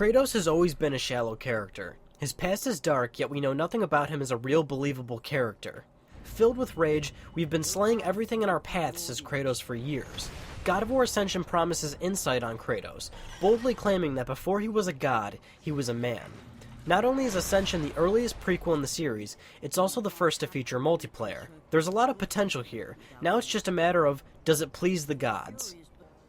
Kratos has always been a shallow character. His past is dark, yet we know nothing about him as a real believable character. Filled with rage, we've been slaying everything in our path, says Kratos, for years. God of War Ascension promises insight on Kratos, boldly claiming that before he was a god, he was a man. Not only is Ascension the earliest prequel in the series, it's also the first to feature multiplayer. There's a lot of potential here. Now it's just a matter of, does it please the gods?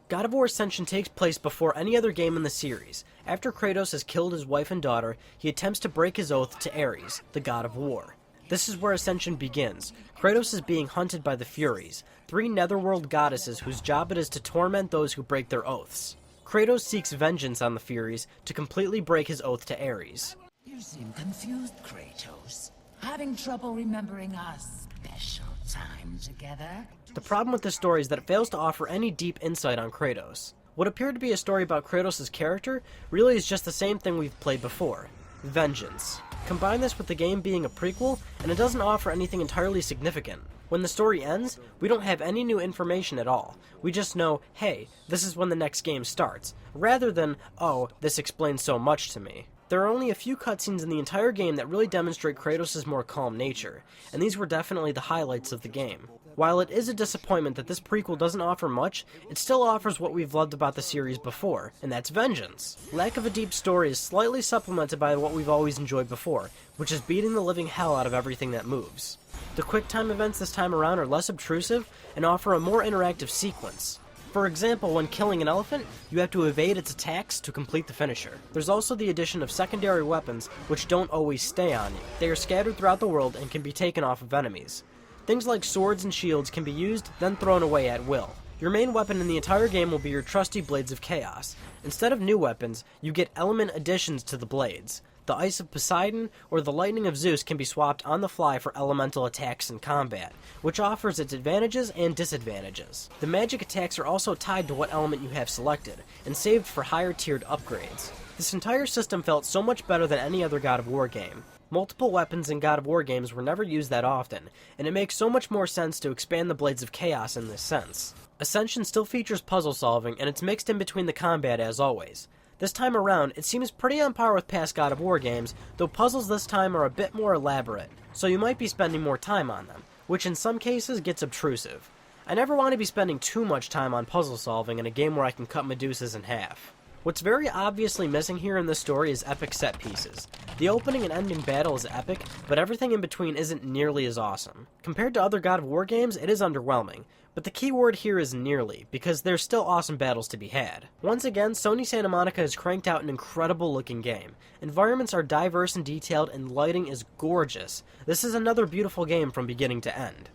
God of War Ascension takes place before any other game in the series. After Kratos has killed his wife and daughter, he attempts to break his oath to Ares, the god of war. This is where Ascension begins. Kratos is being hunted by the Furies, 3 netherworld goddesses whose job it is to torment those who break their oaths. Kratos seeks vengeance on the Furies to completely break his oath to Ares. You seem confused, Kratos. Having trouble remembering our special time together? The problem with this story is that it fails to offer any deep insight on Kratos. What appeared to be a story about Kratos' character really is just the same thing we've played before: vengeance. Combine this with the game being a prequel, and it doesn't offer anything entirely significant. When the story ends, we don't have any new information at all. We just know, hey, this is when the next game starts, rather than, oh, this explains so much to me. There are only a few cutscenes in the entire game that really demonstrate Kratos' more calm nature, and these were definitely the highlights of the game. While it is a disappointment that this prequel doesn't offer much, it still offers what we've loved about the series before, and that's vengeance. Lack of a deep story is slightly supplemented by what we've always enjoyed before, which is beating the living hell out of everything that moves. The quick-time events this time around are less obtrusive and offer a more interactive sequence. For example, when killing an elephant, you have to evade its attacks to complete the finisher. There's also the addition of secondary weapons, which don't always stay on you. They are scattered throughout the world and can be taken off of enemies. Things like swords and shields can be used, then thrown away at will. Your main weapon in the entire game will be your trusty Blades of Chaos. Instead of new weapons, you get element additions to the blades. The Ice of Poseidon or the Lightning of Zeus can be swapped on the fly for elemental attacks in combat, which offers its advantages and disadvantages. The magic attacks are also tied to what element you have selected, and saved for higher tiered upgrades. This entire system felt so much better than any other God of War game. Multiple weapons in God of War games were never used that often, and it makes so much more sense to expand the Blades of Chaos in this sense. Ascension still features puzzle solving, and it's mixed in between the combat as always. This time around, it seems pretty on par with past God of War games, though puzzles this time are a bit more elaborate, so you might be spending more time on them, which in some cases gets obtrusive. I never want to be spending too much time on puzzle solving in a game where I can cut Medusas in half. What's very obviously missing here in this story is epic set pieces. The opening and ending battle is epic, but everything in between isn't nearly as awesome. Compared to other God of War games, it is underwhelming, but the key word here is nearly, because there's still awesome battles to be had. Once again, Sony Santa Monica has cranked out an incredible looking game. Environments are diverse and detailed, and lighting is gorgeous. This is another beautiful game from beginning to end.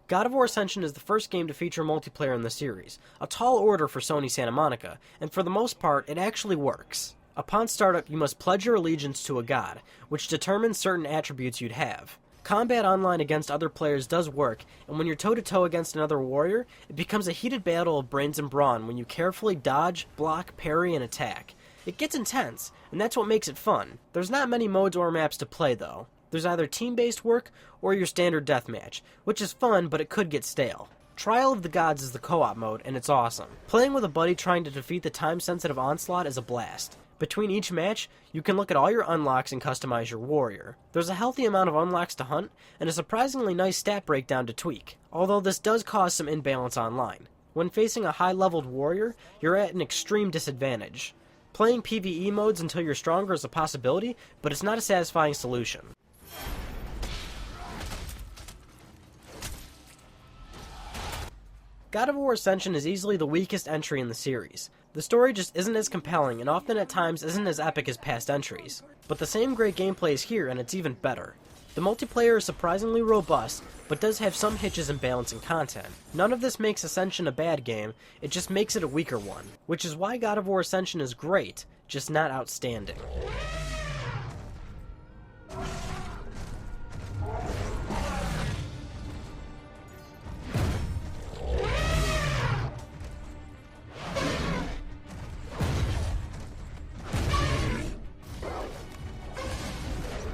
God of War Ascension is the first game to feature multiplayer in the series, a tall order for Sony Santa Monica, and for the most part, it actually works. Upon startup, you must pledge your allegiance to a god, which determines certain attributes you'd have. Combat online against other players does work, and when you're toe-to-toe against another warrior, it becomes a heated battle of brains and brawn when you carefully dodge, block, parry, and attack. It gets intense, and that's what makes it fun. There's not many modes or maps to play, though. There's either team-based work or your standard deathmatch, which is fun, but it could get stale. Trial of the Gods is the co-op mode, and it's awesome. Playing with a buddy trying to defeat the time-sensitive onslaught is a blast. Between each match, you can look at all your unlocks and customize your warrior. There's a healthy amount of unlocks to hunt, and a surprisingly nice stat breakdown to tweak, although this does cause some imbalance online. When facing a high-leveled warrior, you're at an extreme disadvantage. Playing PvE modes until you're stronger is a possibility, but it's not a satisfying solution. God of War Ascension is easily the weakest entry in the series. The story just isn't as compelling and often at times isn't as epic as past entries. But the same great gameplay is here and it's even better. The multiplayer is surprisingly robust, but does have some hitches in balance and content. None of this makes Ascension a bad game, it just makes it a weaker one. Which is why God of War Ascension is great, just not outstanding.